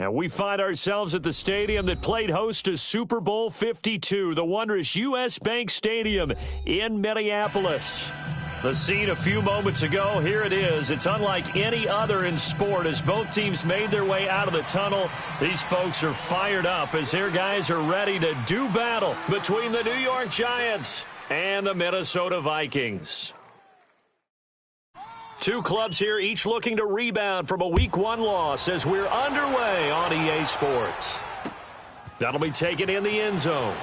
And we find ourselves at the stadium that played host to Super Bowl 52, the wondrous U.S. Bank Stadium in Minneapolis. The scene a few moments ago, here it is. It's unlike any other in sport as both teams made their way out of the tunnel. These folks are fired up as their guys are ready to do battle between the New York Giants and the Minnesota Vikings. Two clubs here, each looking to rebound from a Week 1 loss as we're underway on EA Sports. That'll be taken in the end zone.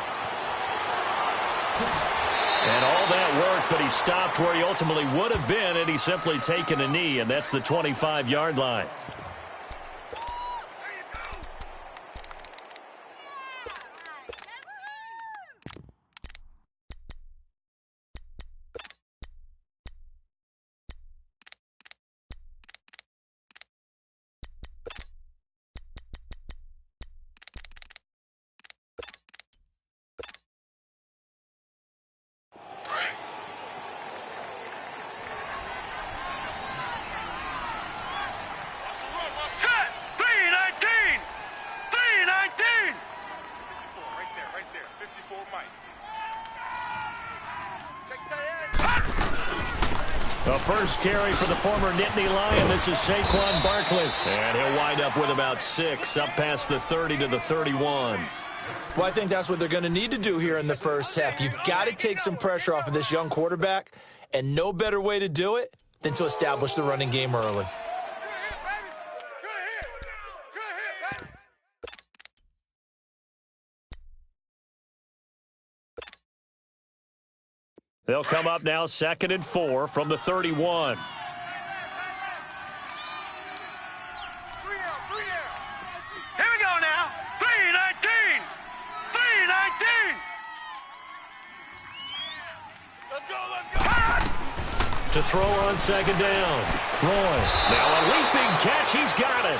And all that work, but he stopped where he ultimately would have been, and he's simply taken a knee, and that's the 25-yard line. The first carry for the former Nittany Lion. This is Saquon Barkley. And he'll wind up with about 6, up past the 30 to the 31. Well, I think that's what they're going to need to do here in the first half. You've got to take some pressure off of this young quarterback, and no better way to do it than to establish the running game early. They'll come up now 2nd and 4 from the 31. Here we go now. 3-19. 3-19. Let's go. To throw on 2nd down. Roy. Now a leaping catch. He's got it.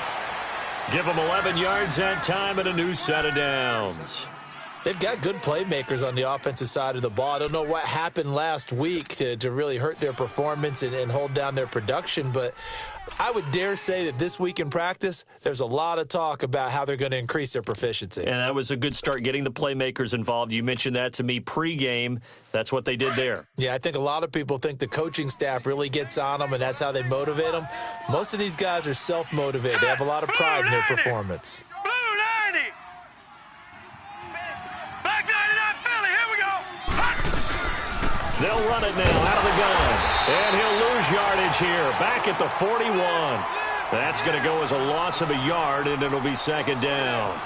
Give him 11 yards that time and a new set of downs. They've got good playmakers on the offensive side of the ball. I don't know what happened last week to really hurt their performance and hold down their production, but I would dare say that this week in practice, there's a lot of talk about how they're going to increase their proficiency. And that was a good start, getting the playmakers involved. You mentioned that to me pregame. That's what they did there. Yeah, I think a lot of people think the coaching staff really gets on them, and that's how they motivate them. Most of these guys are self-motivated. They have a lot of pride in their performance. They'll run it now out of the gun. And he'll lose yardage here. Back at the 41. That's going to go as a loss of a yard, and it'll be 2nd down.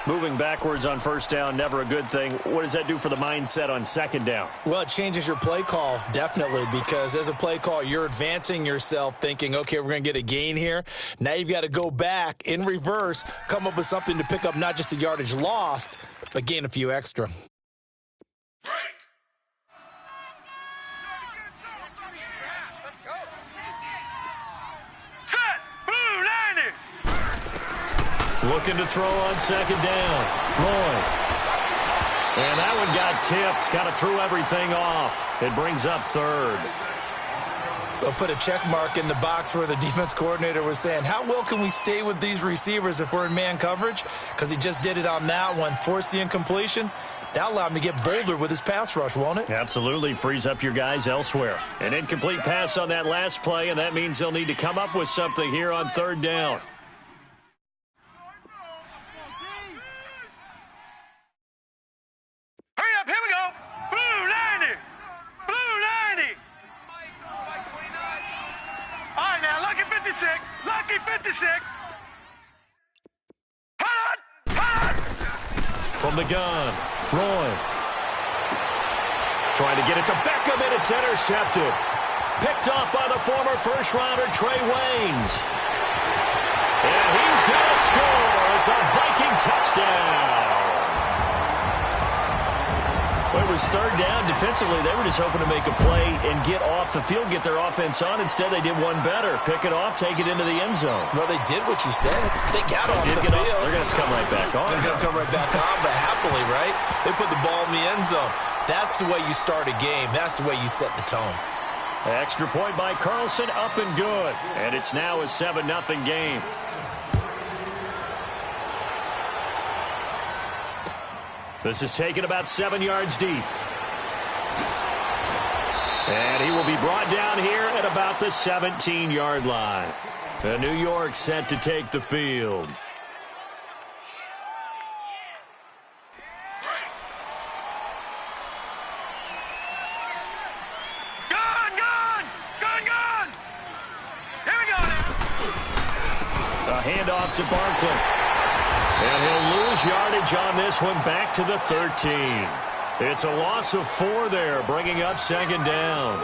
Moving backwards on 1st down, never a good thing. What does that do for the mindset on 2nd down? Well, it changes your play call, definitely, because as a play call, you're advancing yourself thinking, okay, we're going to get a gain here. Now you've got to go back in reverse, come up with something to pick up not just the yardage lost, but gain a few extra. Looking to throw on 2nd down. Roy. And that one got tipped. Kind of threw everything off. It brings up 3rd. They'll put a check mark in the box where the defense coordinator was saying, how well can we stay with these receivers if we're in man coverage? Because he just did it on that one. Forced the incompletion. That'll allow him to get bolder with his pass rush, won't it? Absolutely. Frees up your guys elsewhere. An incomplete pass on that last play, and that means they'll need to come up with something here on 3rd down. Lucky 56. From the gun, Roy. Trying to get it to Beckham, and it's intercepted. Picked off by the former first-rounder Trey Waynes. And he's going to score. It's a Viking touchdown. Well, it was 3rd down. Defensively, they were just hoping to make a play and get off the field, get their offense on. Instead, they did one better. Pick it off, take it into the end zone. Well, they did what you said. They got off the field. They're going to have to come right back on. They're going to come right back on, but happily, right? They put the ball in the end zone. That's the way you start a game. That's the way you set the tone. Extra point by Carlson, up and good. And it's now a 7-0 game. This is taken about 7 yards deep. And he will be brought down here at about the 17-yard line. And New York set to take the field. Gone! Gone! Gone! Gone! Here we go now. A handoff to Barkley. And he'll lose yardage on this one, back to the 13. It's a loss of 4 there, bringing up second down.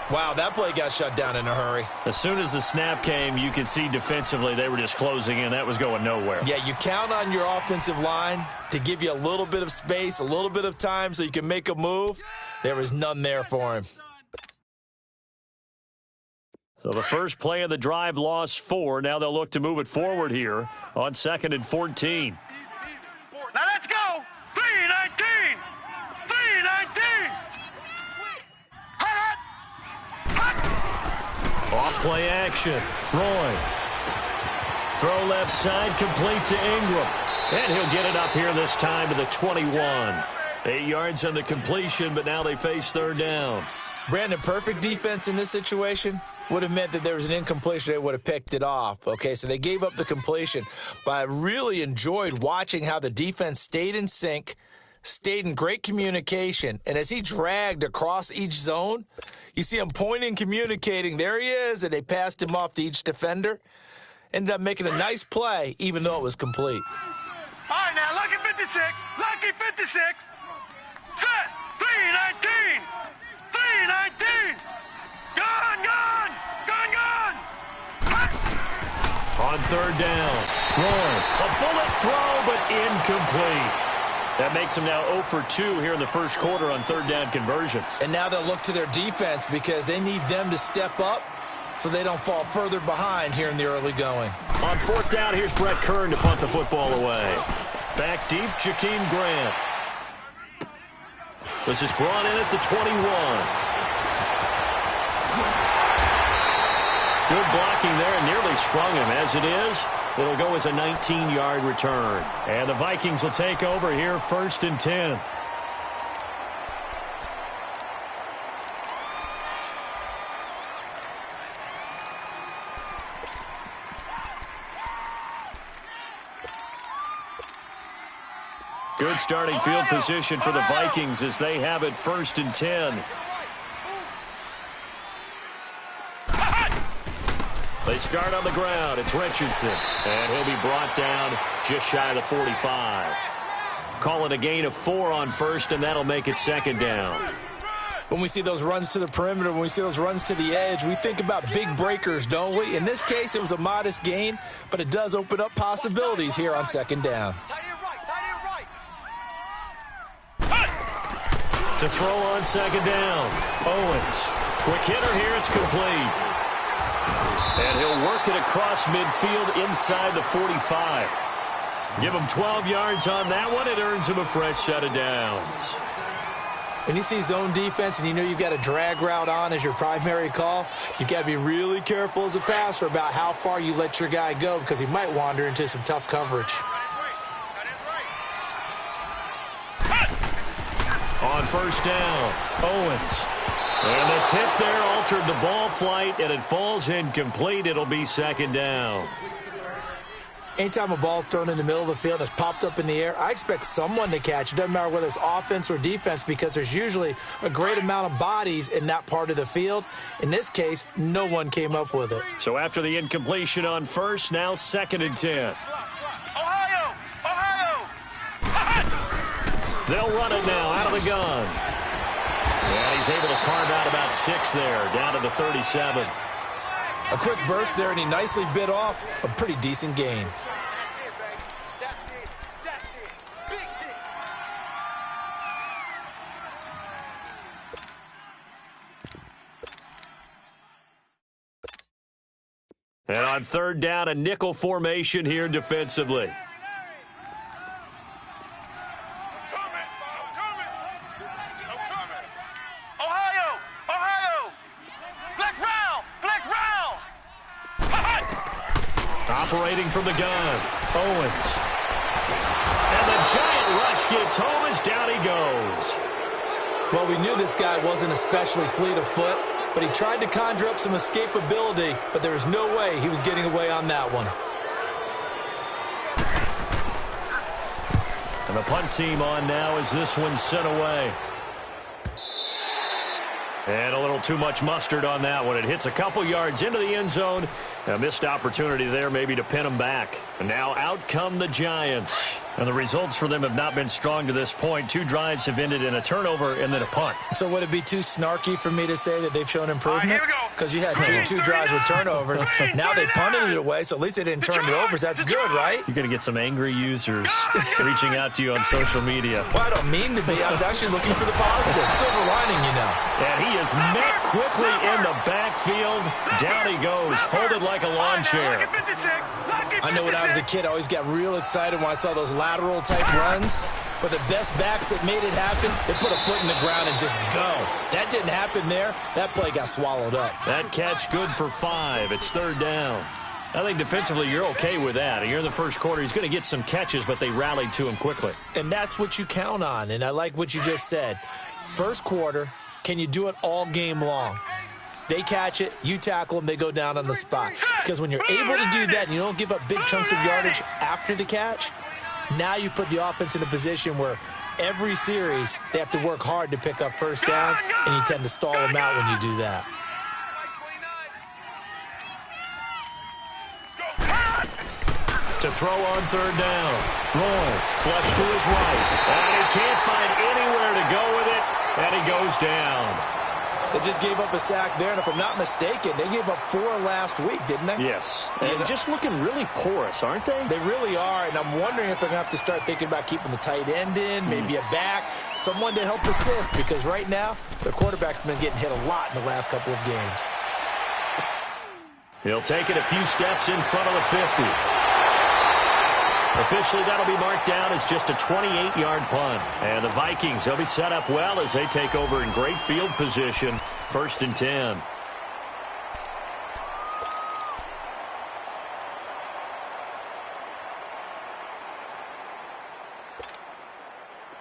Wow, that play got shut down in a hurry. As soon as the snap came, you could see defensively they were just closing in. That was going nowhere. Yeah, you count on your offensive line to give you a little bit of space, a little bit of time so you can make a move. There was none there for him. So the first play of the drive lost 4. Now they'll look to move it forward here on 2nd and 14. Now let's go. 3-19. 3-19. Off play action. Roy. Throw left side, complete to Ingram. And he'll get it up here this time to the 21. 8 yards on the completion, but now they face third down. Brandon, perfect defense in this situation would have meant that there was an incompletion. They would have picked it off. Okay, so they gave up the completion. But I really enjoyed watching how the defense stayed in sync, stayed in great communication. And as he dragged across each zone, you see him pointing, communicating. There he is, and they passed him off to each defender. Ended up making a nice play, even though it was complete. All right, now, lucky 56. Lucky 56. Set. 3-19. 3-19. Gone, gone. Gone, gone. On third down. Roy. A bullet throw, but incomplete. That makes them now 0 for 2 here in the first quarter on third down conversions. And now they'll look to their defense because they need them to step up so they don't fall further behind here in the early going. On fourth down, here's Brett Kern to punt the football away. Back deep, Jakeem Grant. This is brought in at the 21. Good blocking there and nearly sprung him. As it is, it'll go as a 19-yard return. And the Vikings will take over here, 1st and 10. Good starting field position for the Vikings as they have it 1st and 10. They start on the ground. It's Richardson. And he'll be brought down just shy of the 45. Call it a gain of 4 on first, and that'll make it second down. When we see those runs to the perimeter, when we see those runs to the edge, we think about big breakers, don't we? In this case, it was a modest gain, but it does open up possibilities here on second down. To throw on second down. Owens. Quick hitter here. It's complete. And he'll work it across midfield inside the 45. Give him 12 yards on that one. It earns him a fresh set of downs. When you see zone defense and you know you've got a drag route on as your primary call, you've got to be really careful as a passer about how far you let your guy go because he might wander into some tough coverage. On first down, Owens. And the tip there altered the ball flight, and it falls incomplete. It'll be second down. Anytime a ball's thrown in the middle of the field and it's popped up in the air, I expect someone to catch. It doesn't matter whether it's offense or defense because there's usually a great amount of bodies in that part of the field. In this case, no one came up with it. So after the incompletion on first, now 2nd and 10. Ohio! Ohio! They'll run it now out of the gun. And he's able to carve out about 6 there, down to the 37. A quick burst there, and he nicely bit off a pretty decent gain. And on third down, a nickel formation here defensively. Operating from the gun, Owens. And the giant rush gets home as down he goes. Well, we knew this guy wasn't especially fleet of foot, but he tried to conjure up some escapability, but there was no way he was getting away on that one. And the punt team on now as this one's sent away. And a little too much mustard on that one. It hits a couple yards into the end zone. A missed opportunity there maybe to pin them back. And now out come the Giants. And the results for them have not been strong to this point. 2 drives have ended in a turnover and then a punt. So would it be too snarky for me to say that they've shown improvement? Here we go. Because you had two drives with turnovers. Now they punted it away, so at least they didn't turn it over. So that's good, right? You're going to get some angry users reaching out to you on social media. Well, I don't mean to be. I was actually looking for the positive. Silver lining, you know. And he is met quickly in the backfield. Down he goes, folded like a lawn chair. I know when I was a kid, I always got real excited when I saw those lateral-type runs. But the best backs that made it happen, they put a foot in the ground and just go. That didn't happen there. That play got swallowed up. That catch good for 5. It's 3rd down. I think defensively you're okay with that. Here in the first quarter, he's going to get some catches, but they rallied to him quickly. And that's what you count on, and I like what you just said. First quarter, can you do it all game long? They catch it, you tackle them, they go down on the spot. Because when you're able to do that and you don't give up big chunks of yardage after the catch, now you put the offense in a position where every series they have to work hard to pick up first downs, and you tend to stall them out when you do that. To throw on 3rd down. Roll, flush to his right. And he can't find anywhere to go with it, and he goes down. They just gave up a sack there, and if I'm not mistaken, they gave up 4 last week, didn't they? Yes. And just looking really porous, aren't they? They really are, and I'm wondering if they're going to have to start thinking about keeping the tight end in, maybe a back, someone to help assist, because right now, their quarterback's been getting hit a lot in the last couple of games. He'll take it a few steps in front of the 50. Officially, that'll be marked down as just a 28-yard punt. And the Vikings, they'll be set up well as they take over in great field position. 1st and 10.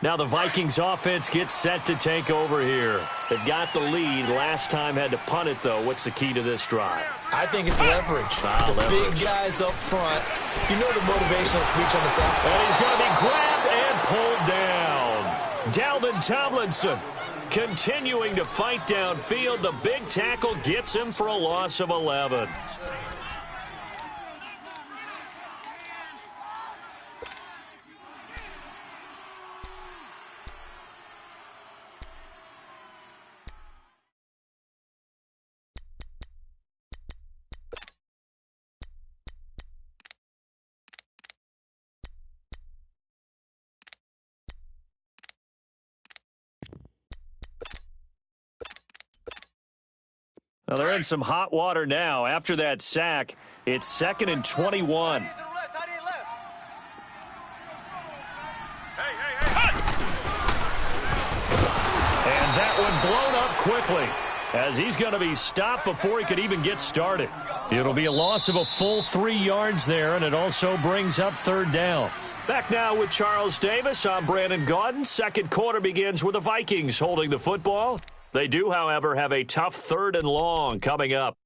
Now the Vikings offense gets set to take over here. They've got the lead. Last time had to punt it, though. What's the key to this drive? I think it's leverage. Leverage. Big guys up front. You know the motivational speech on the side. And he's going to be grabbed and pulled down. Dalvin Tomlinson continuing to fight downfield. The big tackle gets him for a loss of 11. Now they're in some hot water now. After that sack, it's 2nd and 21. And that one blown up quickly as he's going to be stopped before he could even get started. It'll be a loss of a full 3 yards there, and it also brings up 3rd down. Back now with Charles Davis. I'm Brandon Gaudin. Second quarter begins with the Vikings holding the football. They do, however, have a tough 3rd and long coming up.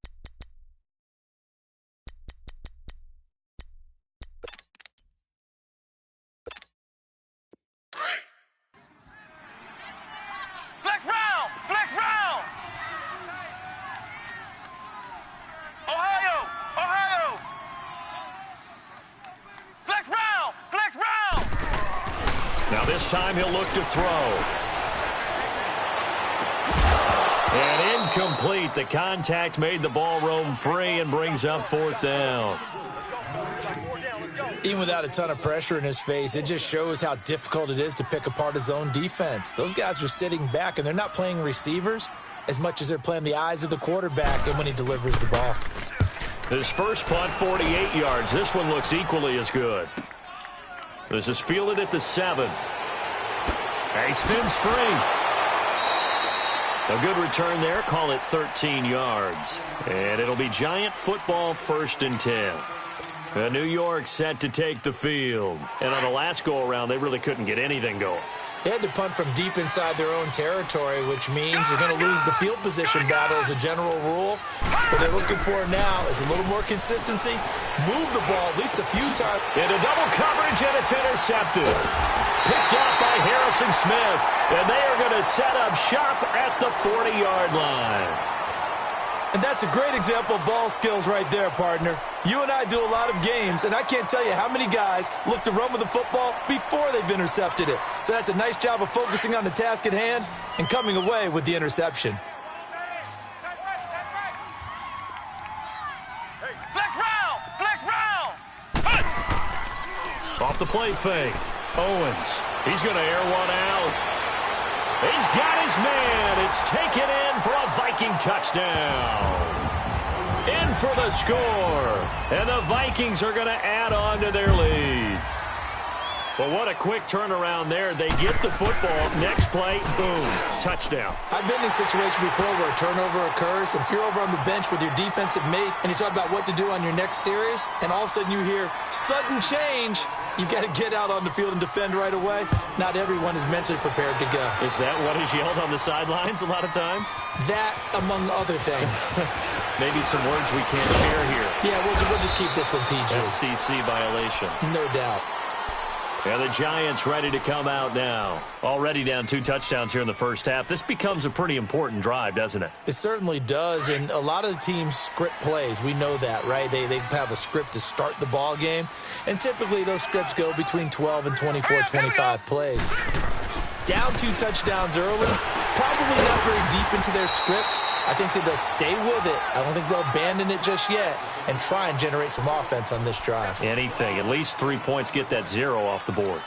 Flex round! Flex round! Ohio! Ohio! Flex round! Flex round! Now this time he'll look to throw. And incomplete. The contact made the ball roam free and brings up 4th down. Even without a ton of pressure in his face, it just shows how difficult it is to pick apart his own defense. Those guys are sitting back, and they're not playing receivers as much as they're playing the eyes of the quarterback and when he delivers the ball. His first punt, 48 yards. This one looks equally as good. This is fielded at the 7. And he spins free. A good return there. Call it 13 yards. And it'll be Giant football, 1st and 10. New York set to take the field. And on the last go-around, they really couldn't get anything going. They had to punt from deep inside their own territory, which means they're going to lose the field position battle as a general rule. What they're looking for now is a little more consistency, move the ball at least a few times. Into double coverage, and it's intercepted. Picked up by Harrison Smith. And they are going to set up shop at the 40-yard line. And that's a great example of ball skills right there, partner. You and I do a lot of games, and I can't tell you how many guys look to run with the football before they've intercepted it. So that's a nice job of focusing on the task at hand and coming away with the interception. Flex round! Flex round! Off the play fake. Owens. He's going to air one out. He's got his man. It's taken in for a Viking touchdown. In for the score. And the Vikings are going to add on to their lead. Well, what a quick turnaround there. They get the football. Next play, boom, touchdown. I've been in a situation before where a turnover occurs. If you're over on the bench with your defensive mate and you talk about what to do on your next series, and all of a sudden you hear sudden change, you've got to get out on the field and defend right away. Not everyone is mentally prepared to go. Is that what is yelled on the sidelines a lot of times? That, among other things. Maybe some words we can't share here. Yeah, we'll just keep this one PG. SEC violation. No doubt. And the Giants ready to come out now. Already down 2 touchdowns here in the first half. This becomes a pretty important drive, doesn't it? It certainly does, and a lot of the teams script plays. We know that, right? They have a script to start the ball game, and typically those scripts go between 12 and 24, 25 plays. Down 2 touchdowns early, probably not very deep into their script. I think that they'll stay with it. I don't think they'll abandon it just yet and try and generate some offense on this drive. Anything. At least 3 points, get that 0 off the board.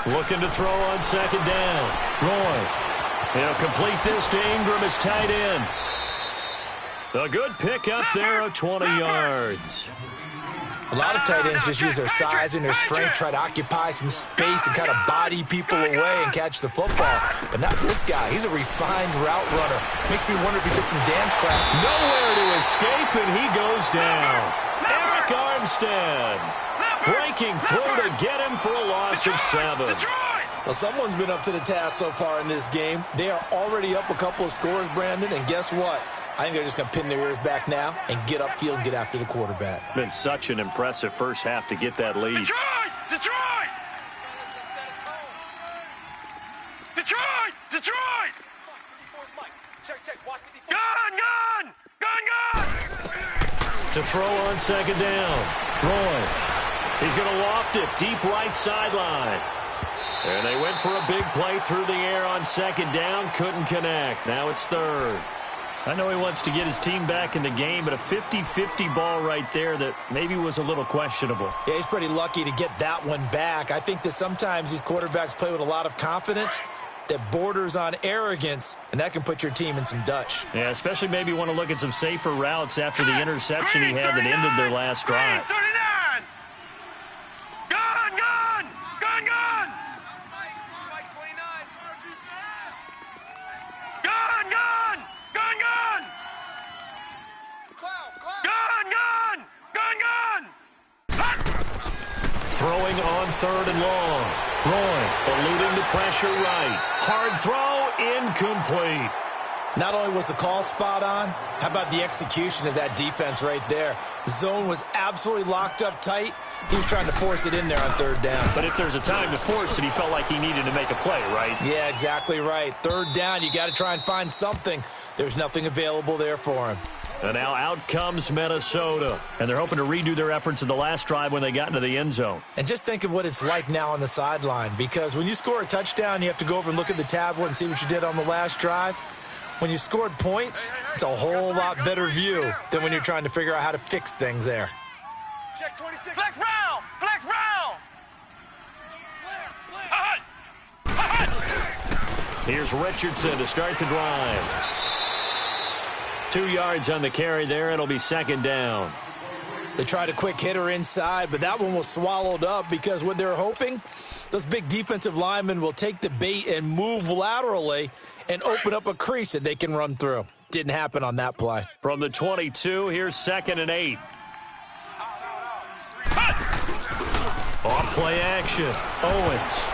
Looking to throw on second down. Roy. He'll complete this to Ingram as tight end. A good pick up there of 20 yards. A lot of tight ends just use their size and their strength, try to occupy some space and kind of body people away and catch the football. But not this guy. He's a refined route runner. Makes me wonder if he took some dance class. Nowhere to escape, and he goes down. Eric Armstead breaking through to get him for a loss of 7. Well, someone's been up to the task so far in this game. They are already up a couple of scores, Brandon, and guess what? I think they're just going to pin their ears back now and get upfield and get after the quarterback. Been such an impressive first half to get that lead. Detroit! Detroit! Detroit! Detroit! Gun! Gun! Gun! Gun! To throw on second down. Roy. He's going to loft it deep right sideline. And they went for a big play through the air on second down. Couldn't connect. Now it's third. I know he wants to get his team back in the game, but a 50-50 ball right there that maybe was a little questionable. Yeah, he's pretty lucky to get that one back. I think that sometimes these quarterbacks play with a lot of confidence that borders on arrogance, and that can put your team in some Dutch. Yeah, especially maybe want to look at some safer routes after the interception he had that ended their last drive. 39! Gun! Gun! Gun! Gun! Gun! Gun! Gun! Gun! Gun! Gun! Gun! Gun! Throwing on third and long. Roy eluding the pressure right. Hard throw, incomplete. Not only was the call spot on, how about the execution of that defense right there? Zone was absolutely locked up tight. He was trying to force it in there on third down. But if there's a time to force it, he felt like he needed to make a play, right? Yeah, exactly right. Third down, you got to try and find something. There's nothing available there for him. And now out comes Minnesota. And they're hoping to redo their efforts in the last drive when they got into the end zone. And just think of what it's like now on the sideline, because when you score a touchdown, you have to go over and look at the tablet and see what you did on the last drive. When you scored points, it's a whole lot better view than when you're trying to figure out how to fix things there. Check 26. Flex round! Flex round! Here's Richardson to start the drive. 2 yards on the carry there. It'll be second down. They tried a quick hitter inside, but that one was swallowed up because what they're hoping, those big defensive linemen will take the bait and move laterally and open up a crease that they can run through. Didn't happen on that play. From the 22, here's 2nd and 8. Off play action. Owens.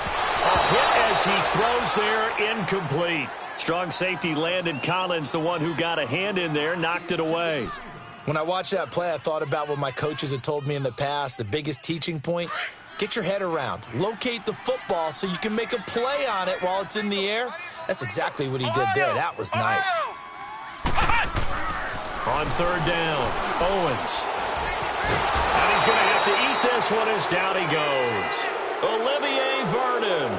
A hit as he throws there, incomplete. Strong safety Landon Collins, the one who got a hand in there, knocked it away. When I watched that play, I thought about what my coaches had told me in the past. The biggest teaching point, get your head around. Locate the football so you can make a play on it while it's in the air. That's exactly what he did there. That was nice. On 3rd down, Owens. And he's going to have to eat this one as down he goes. Olivier Vernon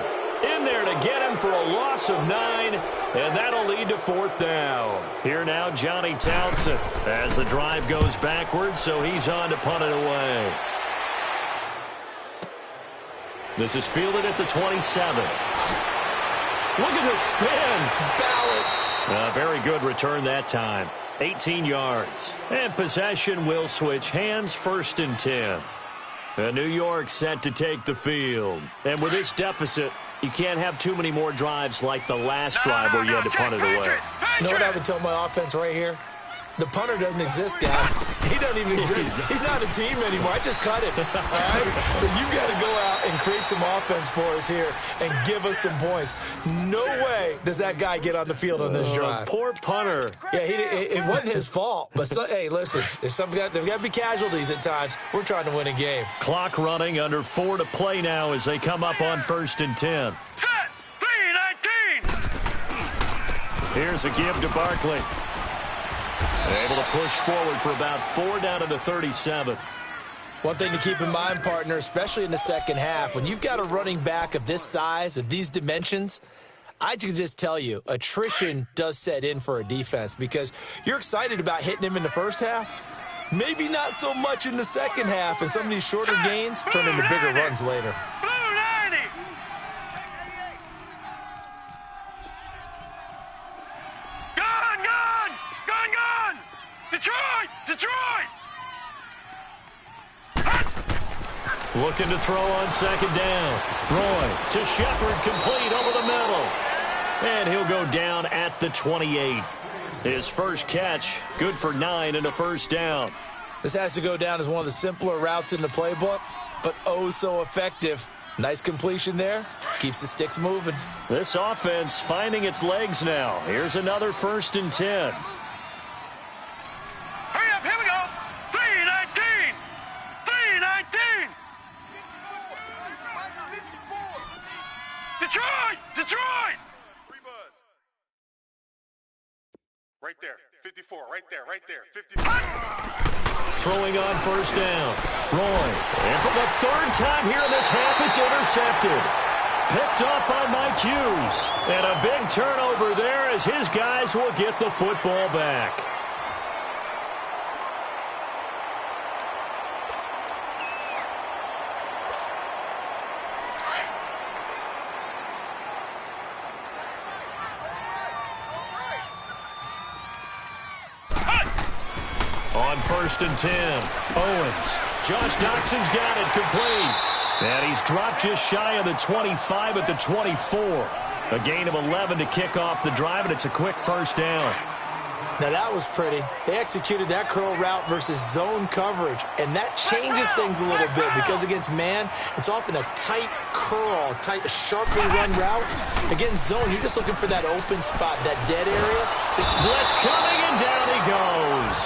in there to get him for a loss of 9, and that'll lead to 4th down. Here now, Johnny Townsend as the drive goes backwards, so he's on to punt it away. This is fielded at the 27. Look at the spin. Balance. A very good return that time. 18 yards. And possession will switch hands, 1st and 10. And New York set to take the field. And with this deficit, you can't have too many more drives like the last drive where you had to punt it away. You know what I would tell my offense right here? The punter doesn't exist, guys. He doesn't even exist. He's not a team anymore. I just cut him. All right? So you've got to go out and create some offense for us here and give us some points. No way does that guy get on the field on this drive. Poor punter. Yeah, it wasn't his fault. But, hey, listen, there's got to be casualties at times. We're trying to win a game. Clock running, under 4 to play now as they come up on 1st and 10. Set. 3-19. Here's a give to Barkley. Able to push forward for about 4 down to the 37. One thing to keep in mind, partner, especially in the second half, when you've got a running back of this size, of these dimensions, I can just tell you, attrition does set in for a defense because you're excited about hitting him in the first half. Maybe not so much in the second half, and some of these shorter gains turn into bigger runs later. Blue 90. Gone. Detroit. Looking to throw on 2nd down. Roy to Shepard, complete over the middle. And he'll go down at the 28. His first catch, good for 9 and a 1st down. This has to go down as one of the simpler routes in the playbook, but oh so effective. Nice completion there. Keeps the sticks moving. This offense finding its legs now. Here's another 1st and 10. Hurry up, here we go. 3-19. Detroit. Right there. 54. Right there. 54. Throwing on 1st down. Roy. And for the 3rd time here in this half, it's intercepted. Picked up by Mike Hughes. And a big turnover there as his guys will get the football back. On 1st and 10, Owens. Josh Doxson's got it complete. And he's dropped just shy of the 25 at the 24. A gain of 11 to kick off the drive, and it's a quick 1st down. Now that was pretty. They executed that curl route versus zone coverage, and that changes things a little bit because against man, it's often a tight curl, tight, sharply run route. Against zone, you're just looking for that open spot, that dead area. So blitz coming, and down he goes.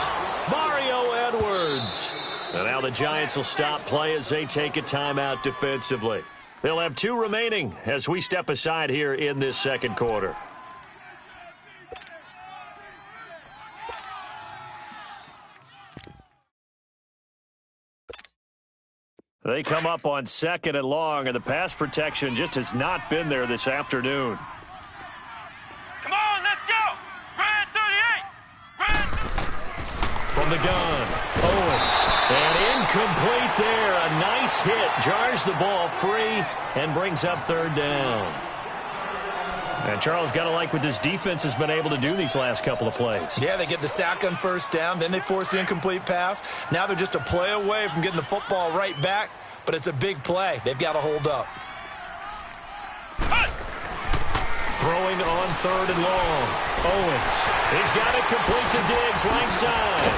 Mario Edwards. And now the Giants will stop play as they take a timeout defensively. They'll have 2 remaining as we step aside here in this second quarter. They come up on 2nd and long, and the pass protection just has not been there this afternoon. Come on, let's go. Red 38. From the gun, Owens. And incomplete there. A nice hit. Jars the ball free and brings up 3rd down. And Charles, got to like what this defense has been able to do these last couple of plays. Yeah, they get the sack on first down, then they force the incomplete pass. Now they're just a play away from getting the football right back, but it's a big play. They've got to hold up. Throwing on 3rd and long. Owens. He's got it complete to Diggs, right side.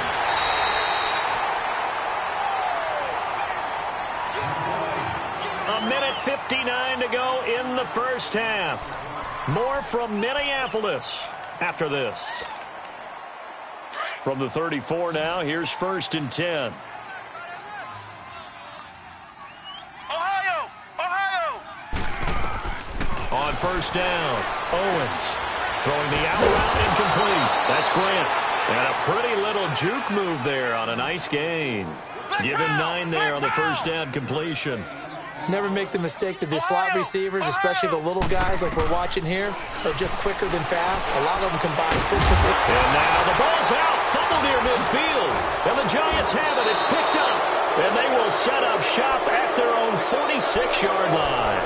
A minute 59 to go in the first half. More from Minneapolis after this. From the 34 now, here's 1st and 10. Ohio! Ohio! On 1st down, Owens throwing the out route incomplete. That's Grant. And a pretty little juke move there on a nice gain. Give him 9 there on the 1st down completion. Never make the mistake that the slot receivers, especially the little guys like we're watching here, are just quicker than fast. A lot of them combine quickness. And now the ball's out. Fumble near midfield. And the Giants have it. It's picked up. And they will set up shop at their own 46-yard line.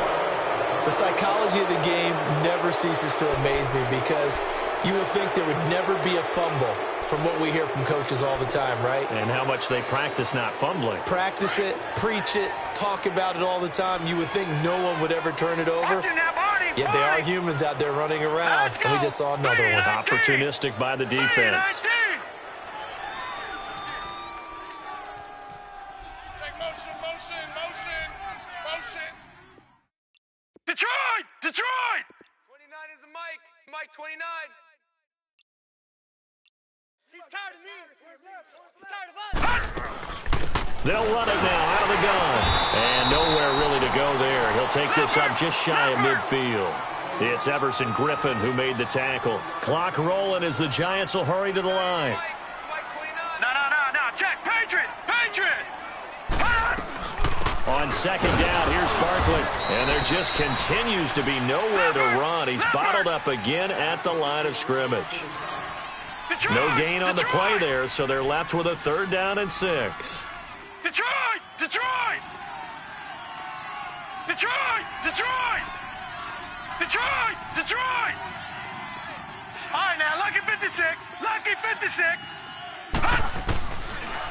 The psychology of the game never ceases to amaze me because you would think there would never be a fumble from what we hear from coaches all the time, right? And how much they practice not fumbling. Practice it, preach it, talk about it all the time. You would think no one would ever turn it over. Yet they are humans out there running around, and we just saw another one. Opportunistic by the defense. Take motion, motion, motion, motion. Detroit! Detroit! 29 is the mic. Mike 29. He's tired of me. He's tired of us. They'll run it now out of the gun. And nowhere really to go there. He'll take this up just shy of midfield. It's Everson Griffin who made the tackle. Clock rolling as the Giants will hurry to the line. No. Check. Patriot! Patriot! On 2nd down, here's Barkley. And there just continues to be nowhere to run. He's bottled up again at the line of scrimmage. Detroit! No gain on the play there, so they're left with a 3rd down and 6. Detroit! Detroit! Detroit! Detroit! Detroit! Detroit! All right, now, lucky 56. Lucky 56.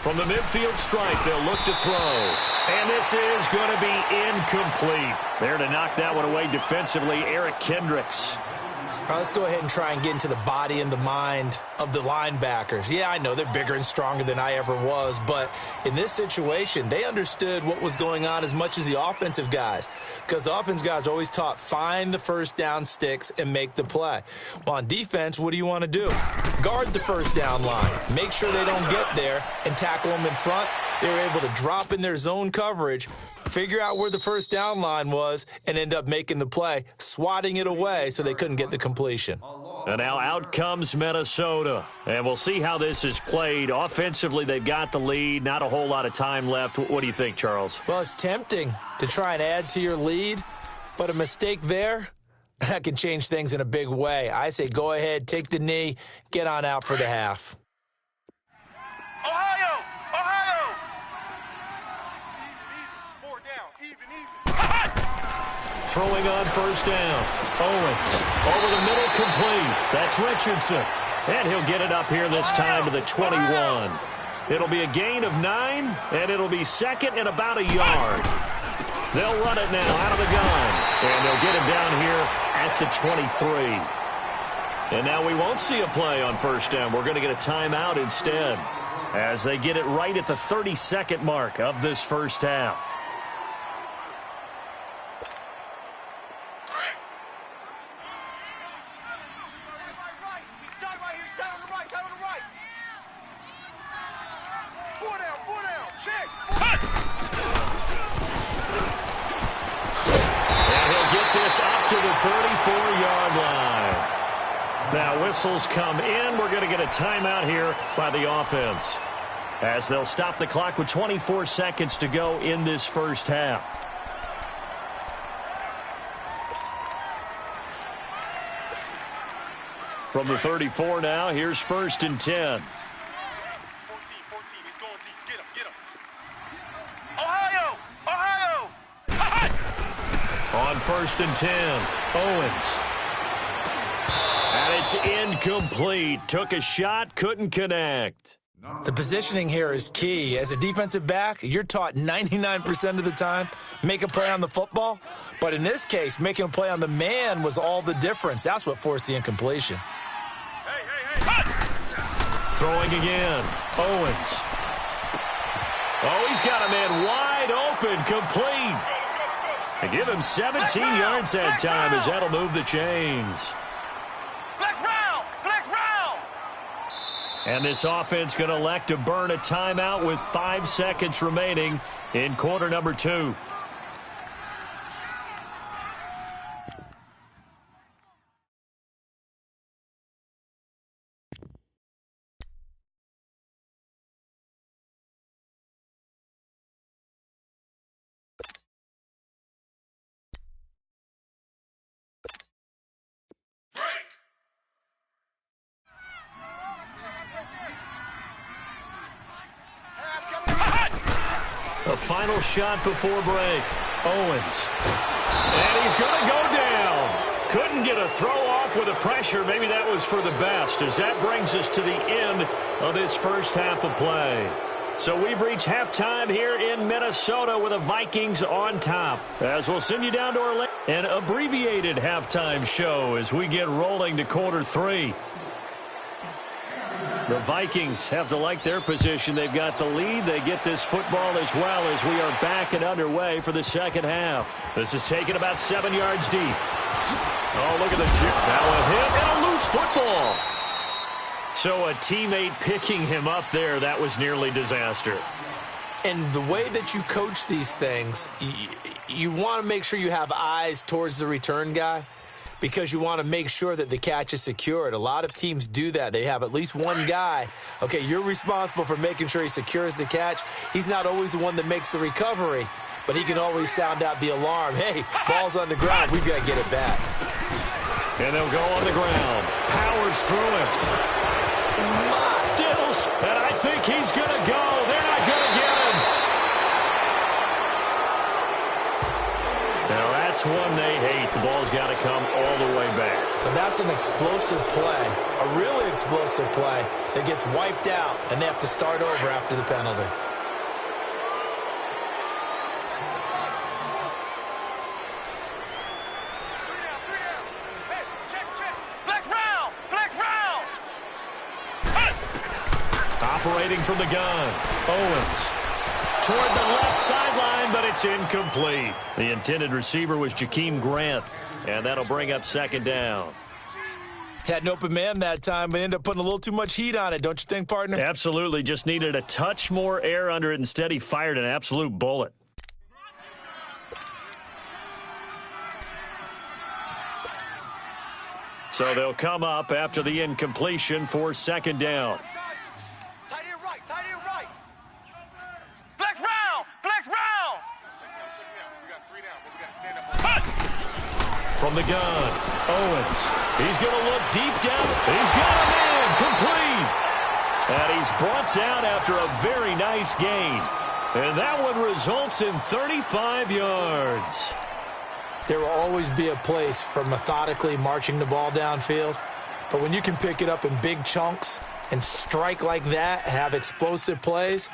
From the midfield stripe, they'll look to throw. And this is going to be incomplete. There to knock that one away defensively, Eric Kendricks. All right, let's go ahead and try and get into the body and the mind of the linebackers. Yeah, I know they're bigger and stronger than I ever was, but in this situation, they understood what was going on as much as the offensive guys, because the offensive guys are always taught, find the 1st down sticks and make the play. Well, on defense, what do you want to do? Guard the 1st down line. Make sure they don't get there and tackle them in front. They were able to drop in their zone coverage, figure out where the 1st down line was, and end up making the play, swatting it away so they couldn't get the completion. And now out comes Minnesota. And we'll see how this is played. Offensively, they've got the lead. Not a whole lot of time left. What do you think, Charles? Well, it's tempting to try and add to your lead, but a mistake there, that can change things in a big way. I say go ahead, take the knee, get on out for the half. Ohio! Ohio! Four down. Even. Throwing on 1st down. Owens over the middle, complete. That's Richardson. And he'll get it up here this time to the 21. It'll be a gain of 9, and it'll be 2nd and about a yard. They'll run it now out of the gun. And they'll get it down here at the 23. And now we won't see a play on 1st down. We're going to get a timeout instead as they get it right at the 32nd mark of this first half. Now whistles come in. We're going to get a timeout here by the offense as they'll stop the clock with 24 seconds to go in this first half. From the 34 now, here's 1st and 10. 14. He's going deep. Get him. Ohio! Ohio! On 1st and 10, Owens. it's incomplete. Took a shot, couldn't connect. The positioning here is key. As a defensive back, you're taught 99% of the time, make a play on the football. But in this case, making a play on the man was all the difference. That's what forced the incompletion. Hey! Throwing again. Owens. Oh, he's got a man wide open, complete. They give him 17 yards that time as that'll move the chains. Flex round! Flex round! And this offense going to elect to burn a timeout with 5 seconds remaining in quarter number 2. A final shot before break. Owens. And he's going to go down. Couldn't get a throw off with the pressure. Maybe that was for the best, as that brings us to the end of this first half of play. So we've reached halftime here in Minnesota with the Vikings on top. As we'll send you down to an abbreviated halftime show as we get rolling to quarter 3. The Vikings have to like their position. They've got the lead. They get this football as well as we are back and underway for the second half. This is taken about 7 yards deep. Oh, look at the chip. Now a hit and a loose football. So a teammate picking him up there, that was nearly disaster. And the way that you coach these things, you want to make sure you have eyes towards the return guy, because you want to make sure that the catch is secured. A lot of teams do that. They have at least one guy. Okay, you're responsible for making sure he secures the catch. He's not always the one that makes the recovery, but he can always sound out the alarm. Hey, ball's on the ground. We've got to get it back. And they'll go on the ground. Powers through it. Still, and I think he's going to go. They're not going to get him. Now that's one they hate. The ball's got to come all the way back. So that's an explosive play, a really explosive play that gets wiped out, and they have to start over after the penalty. Operating from the gun. Owens toward the left sideline, but it's incomplete. The intended receiver was Jakeem Grant, and that'll bring up second down. Had an open man that time, but ended up putting a little too much heat on it, don't you think, partner? Absolutely. Just needed a touch more air under it. Instead, he fired an absolute bullet. So they'll come up after the incompletion for second down. From the gun, Owens. He's going to look deep down. He's got a man, complete. And he's brought down after a very nice gain. And that one results in 35 yards. There will always be a place for methodically marching the ball downfield. But when you can pick it up in big chunks and strike like that, have explosive plays,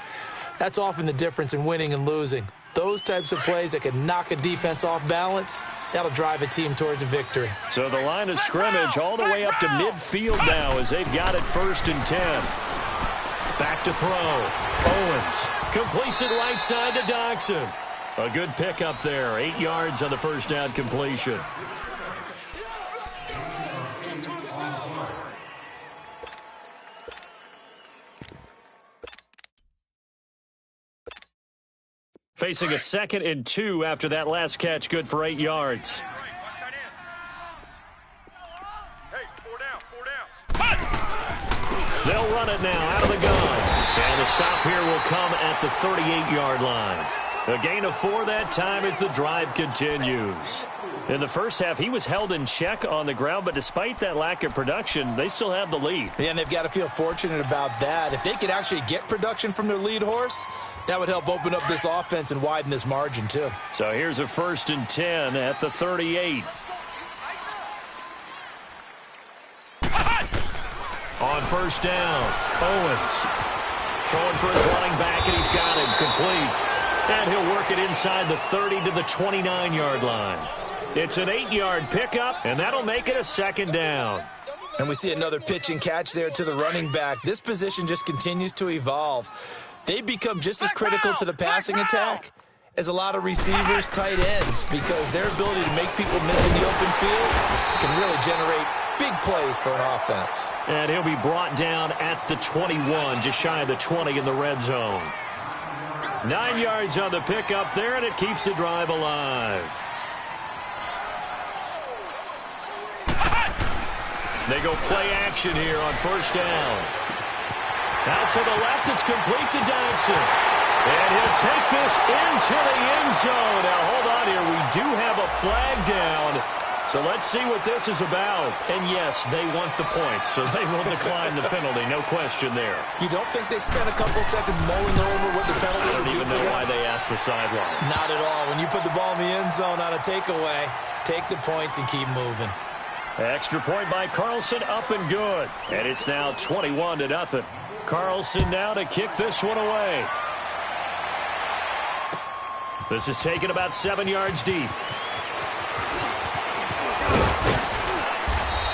that's often the difference in winning and losing. Those types of plays that can knock a defense off balance, that'll drive a team towards a victory. So the line of scrimmage all the way up to midfield now as they've got it 1st and 10. Back to throw. Owens completes it right side to Doxson. A good pickup there. 8 yards on the first down completion. Facing a 2nd and 2 after that last catch, good for 8 yards. They'll run it now out of the gun. And the stop here will come at the 38-yard line. A gain of 4 that time as the drive continues. In the first half, he was held in check on the ground, but despite that lack of production, they still have the lead. Yeah, and they've got to feel fortunate about that. If they could actually get production from their lead horse, that would help open up this offense and widen this margin, too. So here's a 1st and 10 at the 38. On first down, Owens throwing for his running back, and he's got him complete. And he'll work it inside the 30 to the 29-yard line. It's an 8-yard pickup, and that'll make it a second down. And we see another pitch and catch there to the running back. This position just continues to evolve. They become just as critical to the passing attack as a lot of receivers, tight ends, because their ability to make people miss in the open field can really generate big plays for an offense. And he'll be brought down at the 21, just shy of the 20 in the red zone. 9 yards on the pickup there, and it keeps the drive alive. They go play action here on first down. Out to the left, it's complete to Dodson. And he'll take this into the end zone. Now, hold on here. We do have a flag down. So let's see what this is about. And, yes, they want the points, so they will decline the penalty. No question there. You don't think they spent a couple seconds mulling over what the penalty would do? I don't even know why they asked the sideline. Not at all. When you put the ball in the end zone on a takeaway, take the points and keep moving. Extra point by Carlson, up and good. And it's now 21-0. Carlson now to kick this one away. This is taken about 7 yards deep.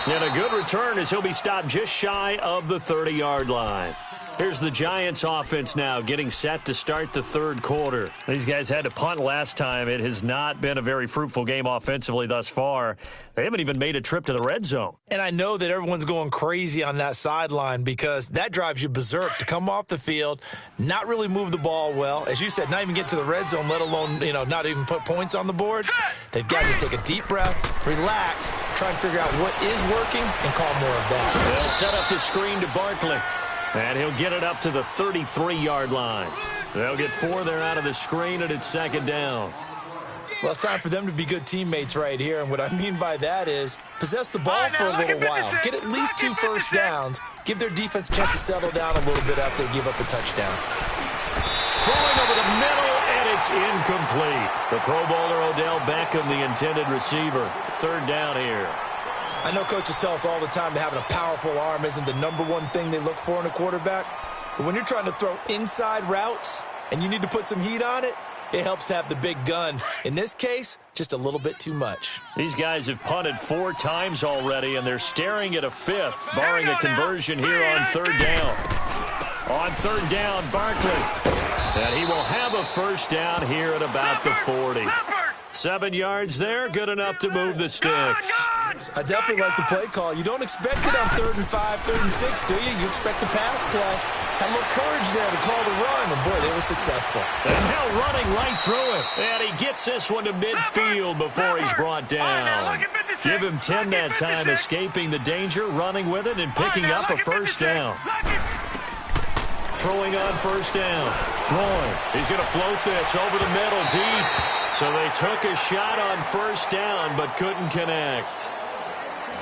And a good return as he'll be stopped just shy of the 30-yard line. Here's the Giants offense now getting set to start the third quarter. These guys had to punt last time. It has not been a very fruitful game offensively thus far. They haven't even made a trip to the red zone. And I know that everyone's going crazy on that sideline because that drives you berserk to come off the field, not really move the ball well. As you said, not even get to the red zone, let alone, not even put points on the board. They've got to just take a deep breath, relax, try and figure out what is working, and call more of that. They'll set up the screen to Barkley. And he'll get it up to the 33-yard line. They'll get 4 there out of the screen, and it's second down. Well, it's time for them to be good teammates right here. And what I mean by that is possess the ball for a little while. Get at least 2 first downs. Give their defense a chance to settle down a little bit after they give up a touchdown. Throwing over the middle, and it's incomplete. The Pro Bowler Odell Beckham, the intended receiver. Third down here. I know coaches tell us all the time that having a powerful arm isn't the number one thing they look for in a quarterback. But when you're trying to throw inside routes and you need to put some heat on it, it helps have the big gun. In this case, just a little bit too much. These guys have punted 4 times already, and they're staring at a 5th, barring a conversion here on third down. On third down, Barkley. And he will have a first down here at about the 40. 7 yards there, good enough to move the sticks. I definitely like the play call. You don't expect it on 3rd and 5, 3rd and 6, do you? You expect a pass play. Had a little courage there to call the run, and boy, they were successful. And now running right through it. And he gets this one to midfield before he's brought down. Give him 10 that time, escaping the danger, running with it, and picking up a first down. Throwing on first down. Roy, he's going to float this over the middle, deep. So they took a shot on first down, but couldn't connect.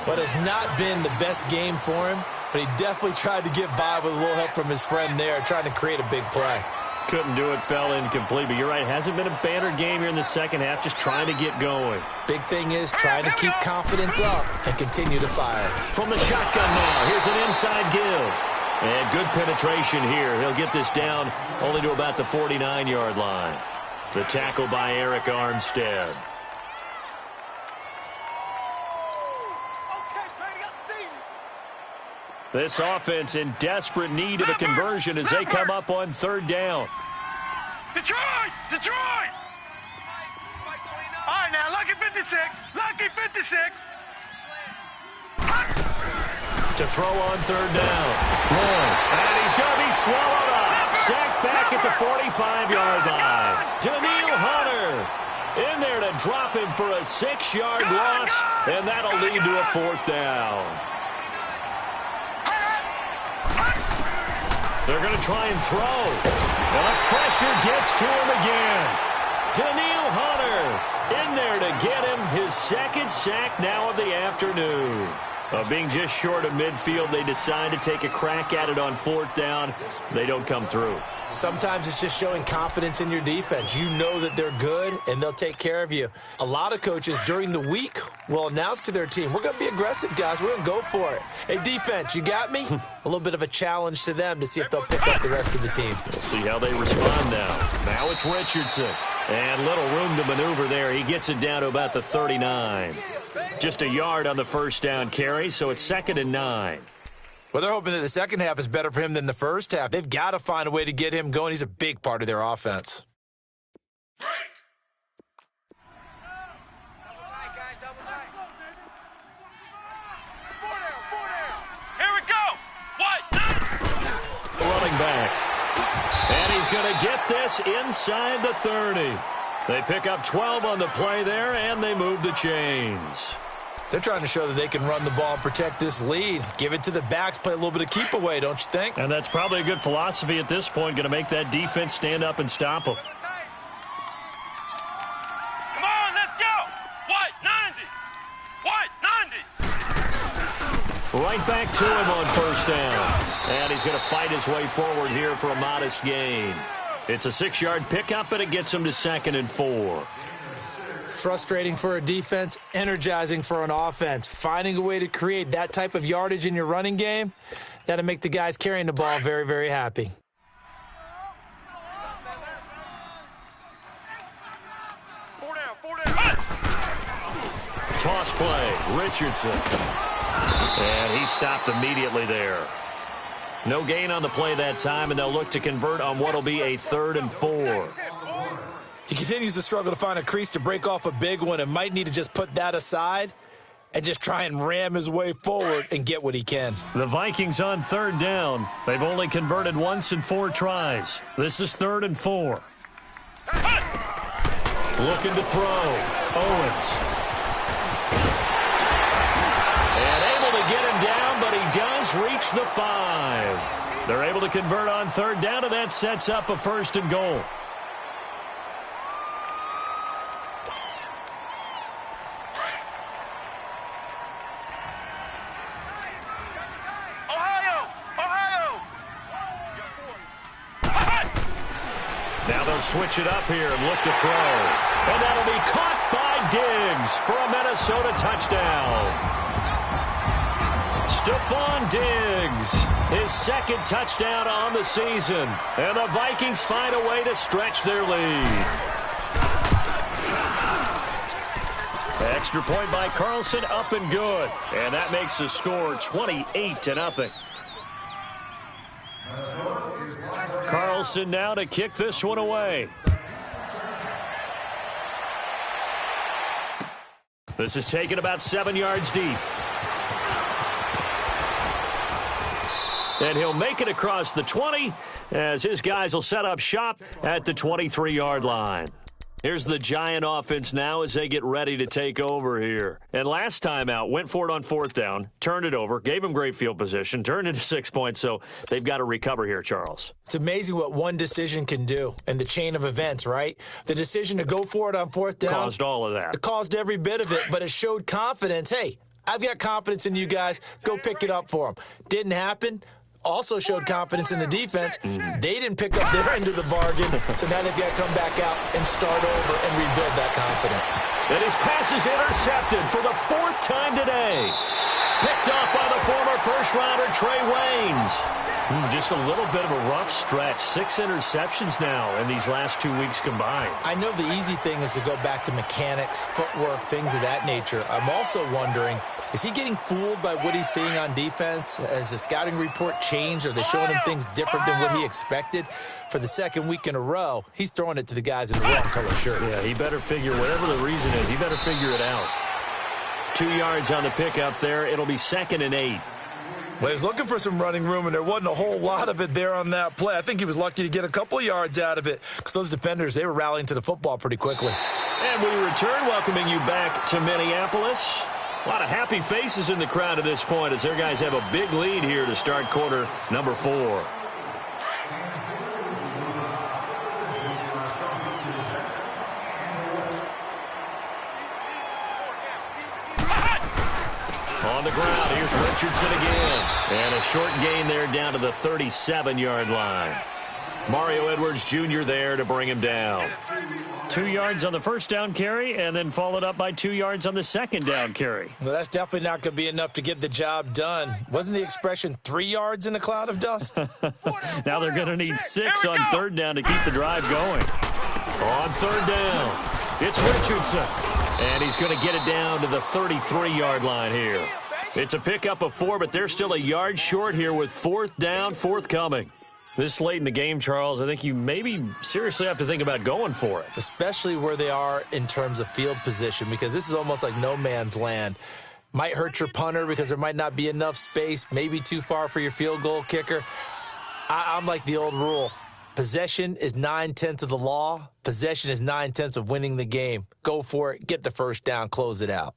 But it's not been the best game for him, but he definitely tried to get by with a little help from his friend there, trying to create a big play. Couldn't do it, fell incomplete. But you're right, hasn't been a banner game here in the second half, just trying to get going. Big thing is trying to keep confidence up and continue to fire. From the shotgun now, here's an inside give. And good penetration here. He'll get this down only to about the 49-yard line. The tackle by Eric Armstead. This offense in desperate need of a conversion as they come up on third down. Detroit! Detroit! All right, now, lucky 56. Lucky 56. To throw on third down. And he's going to be swallowed up. Sacked back at the 45-yard line. Daniil Hunter in there to drop him for a 6-yard loss, and that'll lead to a 4th down. They're going to try and throw. And the pressure gets to him again. Daniil Hunter in there to get him his 2nd sack now of the afternoon. Being just short of midfield, they decide to take a crack at it on 4th down. They don't come through. Sometimes it's just showing confidence in your defense. You know that they're good, and they'll take care of you. A lot of coaches during the week will announce to their team, we're going to be aggressive, guys. We're going to go for it. Hey, defense, you got me? A little bit of a challenge to them to see if they'll pick up the rest of the team. We'll see how they respond now. Now it's Richardson. And little room to maneuver there. He gets it down to about the 39. Just a yard on the first down carry, so it's 2nd and 9. Well, they're hoping that the second half is better for him than the first half. They've got to find a way to get him going. He's a big part of their offense. Here we go. What? Running back. And he's going to get this inside the 30. They pick up 12 on the play there, and they move the chains. They're trying to show that they can run the ball and protect this lead. Give it to the backs, play a little bit of keep away, don't you think? And that's probably a good philosophy at this point, going to make that defense stand up and stop them. Come on, let's go. What? 90. What? 90. Right back to him on first down. And he's going to fight his way forward here for a modest gain. It's a 6-yard pickup, and it gets him to 2nd and 4. Frustrating for a defense, energizing for an offense. Finding a way to create that type of yardage in your running game, that'll make the guys carrying the ball very, very happy. Four down. Toss play, Richardson. And he stopped immediately there. No gain on the play that time, and they'll look to convert on what will be a 3rd and 4. He continues to struggle to find a crease to break off a big one and might need to just put that aside and just try and ram his way forward and get what he can. The Vikings on 3rd down. They've only converted once in 4 tries. This is 3rd and 4. Looking to throw. Owens. And able to get him down, but he does reach the 5. They're able to convert on 3rd down, and that sets up a 1st and goal. Now they'll switch it up here and look to throw. And that'll be caught by Diggs for a Minnesota touchdown. Stephon Diggs, his 2nd touchdown on the season. And the Vikings find a way to stretch their lead. Extra point by Carlson, up and good. And that makes the score 28-0. Carlson now to kick this one away. This is taken about 7 yards deep. And he'll make it across the 20 as his guys will set up shop at the 23-yard line. Here's the Giant offense now as they get ready to take over here. And last time out, went for it on 4th down, turned it over, gave them great field position, turned into 6 points, so they've got to recover here, Charles. It's amazing what one decision can do in the chain of events, right? The decision to go for it on 4th down. Caused all of that. It caused every bit of it, but it showed confidence. Hey, I've got confidence in you guys. Go pick it up for them. Didn't happen. Also showed confidence in the defense. They didn't pick up their end of the bargain, so now they've got to come back out and start over and rebuild that confidence. And his pass is intercepted for the 4th time today. Picked up by the former first-rounder Trey Waynes. Just a little bit of a rough stretch. 6 interceptions now in these last 2 weeks combined. I know the easy thing is to go back to mechanics, footwork, things of that nature. I'm also wondering, is he getting fooled by what he's seeing on defense? Has the scouting report changed? Are they showing him things different than what he expected? For the 2nd week in a row, he's throwing it to the guys in the wrong color shirts. Yeah, he better figure, whatever the reason is, he better figure it out. 2 yards on the pickup there. It'll be 2nd and 8. Well, he was looking for some running room, and there wasn't a whole lot of it there on that play. I think he was lucky to get a couple of yards out of it because those defenders, they were rallying to the football pretty quickly. And we return, welcoming you back to Minneapolis. A lot of happy faces in the crowd at this point as their guys have a big lead here to start quarter number 4. On the ground, here's Richardson again. And a short gain there down to the 37-yard line. Mario Edwards Jr. there to bring him down. 2 yards on the first down carry, and then followed up by 2 yards on the second down carry. Well, that's definitely not going to be enough to get the job done. Wasn't the expression 3 yards in a cloud of dust? Now they're going to need 6 on third down to keep the drive going. On third down, it's Richardson. And he's going to get it down to the 33-yard line here. It's a pickup of 4, but they're still a yard short here with fourth down forthcoming. This late in the game, Charles, I think you maybe seriously have to think about going for it. Especially where they are in terms of field position, because this is almost like no man's land. Might hurt your punter because there might not be enough space, maybe too far for your field goal kicker. I'm like the old rule. Possession is 9/10 of the law. Possession is 9/10 of winning the game. Go for it. Get the first down. Close it out.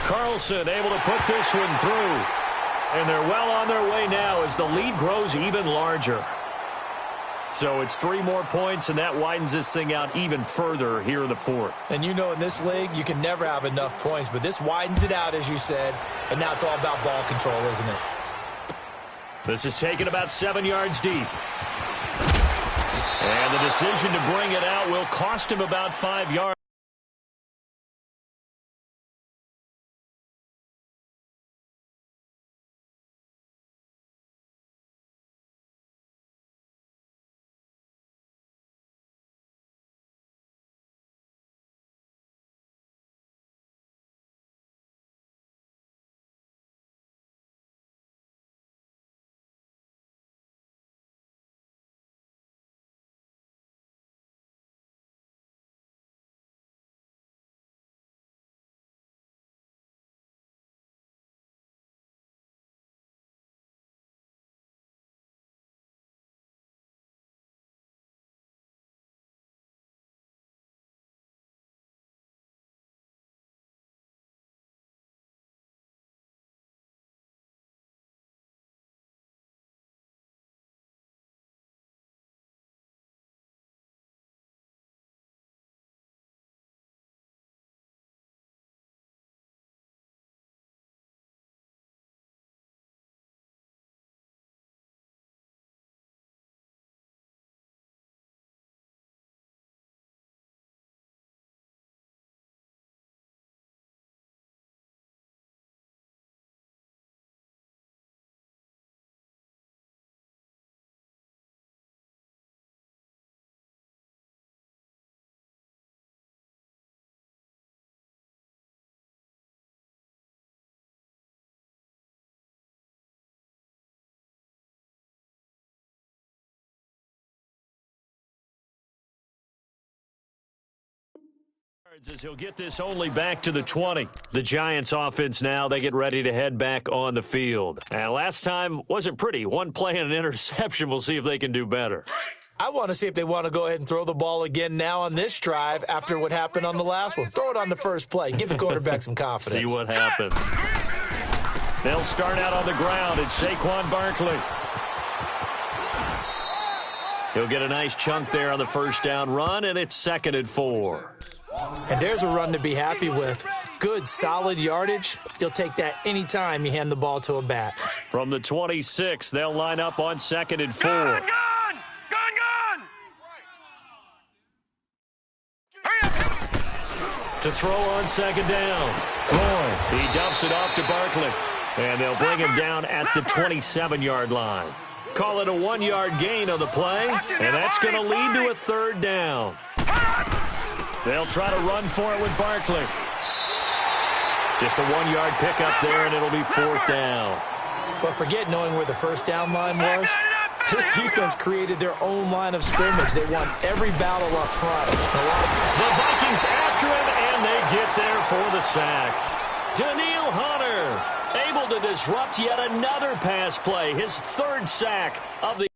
Carlson able to put this one through. And they're well on their way now as the lead grows even larger. So it's 3 more points, and that widens this thing out even further here in the fourth. And you know in this league, you can never have enough points, but this widens it out, as you said, and now it's all about ball control, isn't it? This is taken about 7 yards deep. And the decision to bring it out will cost him about 5 yards. As he'll get this only back to the 20. The Giants offense now, they get ready to head back on the field. And last time wasn't pretty. 1 play and an interception. We'll see if they can do better. I want to see if they want to go ahead and throw the ball again now on this drive after what happened on the last one. Throw it on the first play. Give the quarterback some confidence. See what happens. They'll start out on the ground. It's Saquon Barkley. He'll get a nice chunk there on the first down run, and it's 2nd and 4. And there's a run to be happy with. Good, solid yardage. You'll take that anytime you hand the ball to a back. From the 26, they'll line up on 2nd and 4. Gone! Gone! Gone! Hurry up! To throw on 2nd down. Boy, he dumps it off to Barkley. And they'll bring him down at the 27-yard line. Call it a 1-yard gain on the play, and that's going to lead to a 3rd down. They'll try to run for it with Barkley. Just a 1-yard pickup there, and it'll be 4th down. But forget knowing where the first down line was. This defense created their own line of scrimmage. They won every battle up front. The Vikings after him, and they get there for the sack. Daniil Hunter able to disrupt yet another pass play, his 3rd sack of the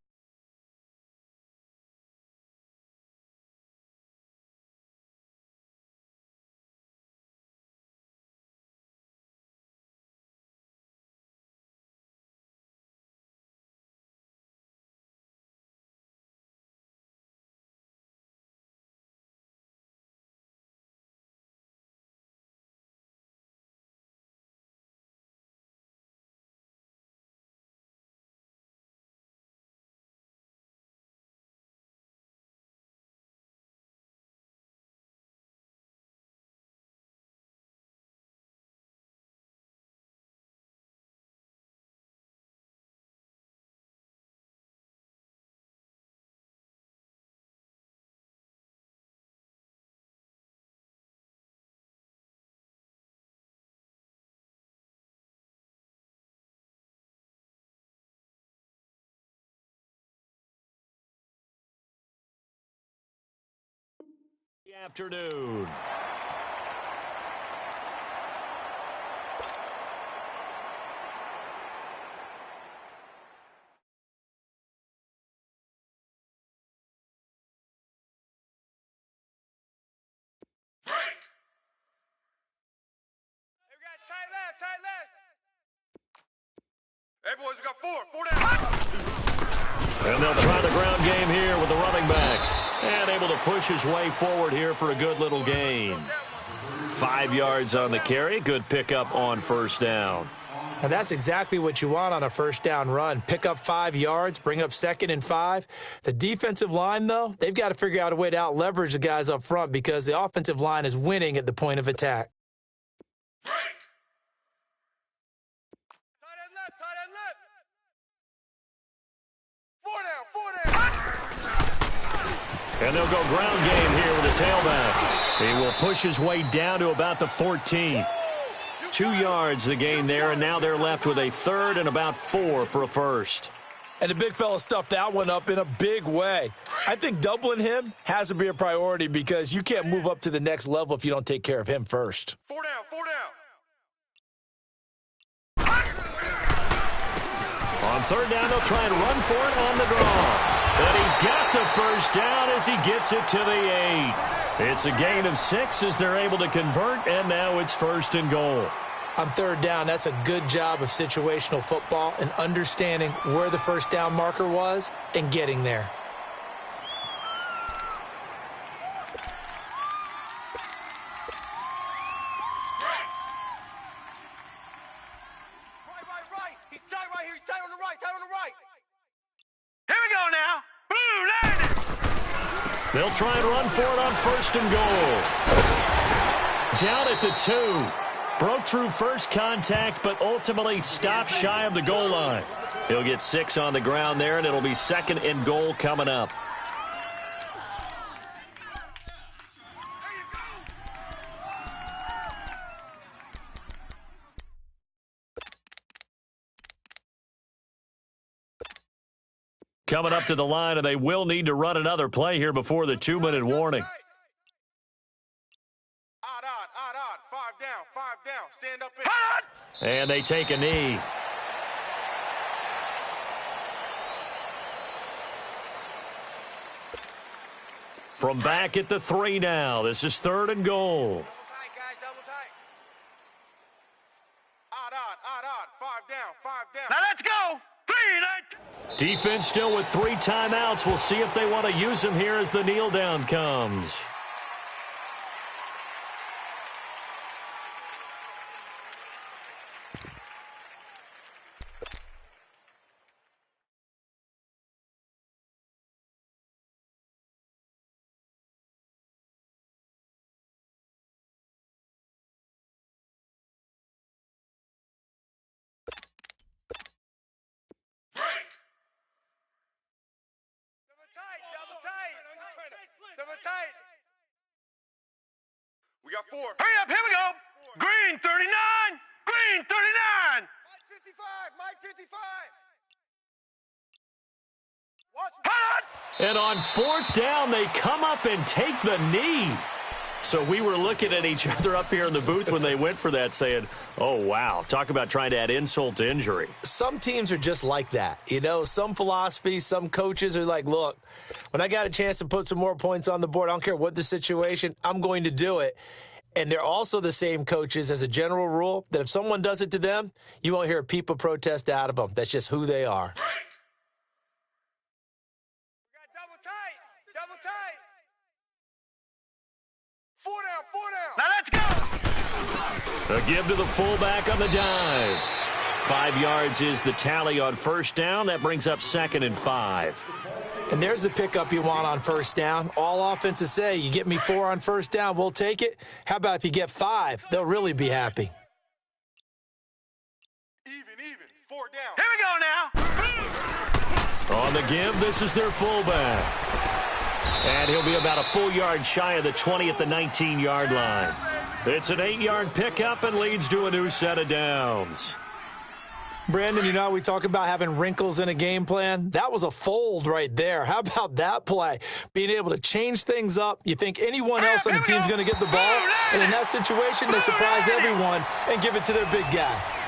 Afternoon. Tight left. Hey, boys, we got four down. And they'll try the ground game here with the running back. And able to push his way forward here for a good little gain. 5 yards on the carry. Good pickup on first down. And that's exactly what you want on a first down run. Pick up 5 yards, bring up 2nd and 5. The defensive line, though, they've got to figure out a way to out-leverage the guys up front because the offensive line is winning at the point of attack. Tight end left. 4 down. And they'll go ground game here with the tailback. He will push his way down to about the 14. 2 yards the gain there, and now they're left with a 3rd and about 4 for a first. And the big fella stuffed that one up in a big way. I think doubling him has to be a priority because you can't move up to the next level if you don't take care of him first. 4 down. On 3rd down, they'll try and run for it on the draw. And he's got the first down as he gets it to the 8. It's a gain of 6 as they're able to convert, and now it's 1st and goal. On 3rd down, that's a good job of situational football and understanding where the first down marker was and getting there. Right. He's tight right here. He's tight on the right. Here we go now. Blue landed. They'll try and run for it on 1st and goal. Down at the 2. Broke through first contact, but ultimately stopped shy of the goal line. He'll get 6 on the ground there, and it'll be 2nd and goal coming up. Coming up to the line, and they will need to run another play here before the 2-minute warning. Odd. 5 down. Stand up in. And they take a knee. From back at the 3 now. This is 3rd and goal. Double tight, guys. Double tight. Odd. 5 down. Now let's go. 3. Defense still with 3 timeouts. We'll see if they want to use them here as the kneel down comes. Double tight. We got 4. Hurry up, here we go. Green 39. Mike 55. And on 4th down, they come up and take the knee. So we were looking at each other up here in the booth when they went for that saying, oh, wow, talk about trying to add insult to injury. Some teams are just like that. You know, some philosophies, some coaches are like, look, when I got a chance to put some more points on the board, I don't care what the situation, I'm going to do it. And they're also the same coaches as a general rule that if someone does it to them, you won't hear a peep of protest out of them. That's just who they are. We got double tight. 4 down. Now let's go. A give to the fullback on the dive. 5 yards is the tally on first down. That brings up 2nd and 5. And there's the pickup you want on first down. All offenses say, you get me 4 on first down, we'll take it. How about if you get 5? They'll really be happy. Even. 4 down. Here we go now. On the give, this is their fullback. And he'll be about a full yard shy of the 20 at the 19-yard line. It's an 8-yard pickup and leads to a new set of downs. Brandon, you know how we talk about having wrinkles in a game plan? That was a fold right there. How about that play? Being able to change things up. You think anyone else on the team's going to get the ball, and in that situation, they surprise everyone and give it to their big guy.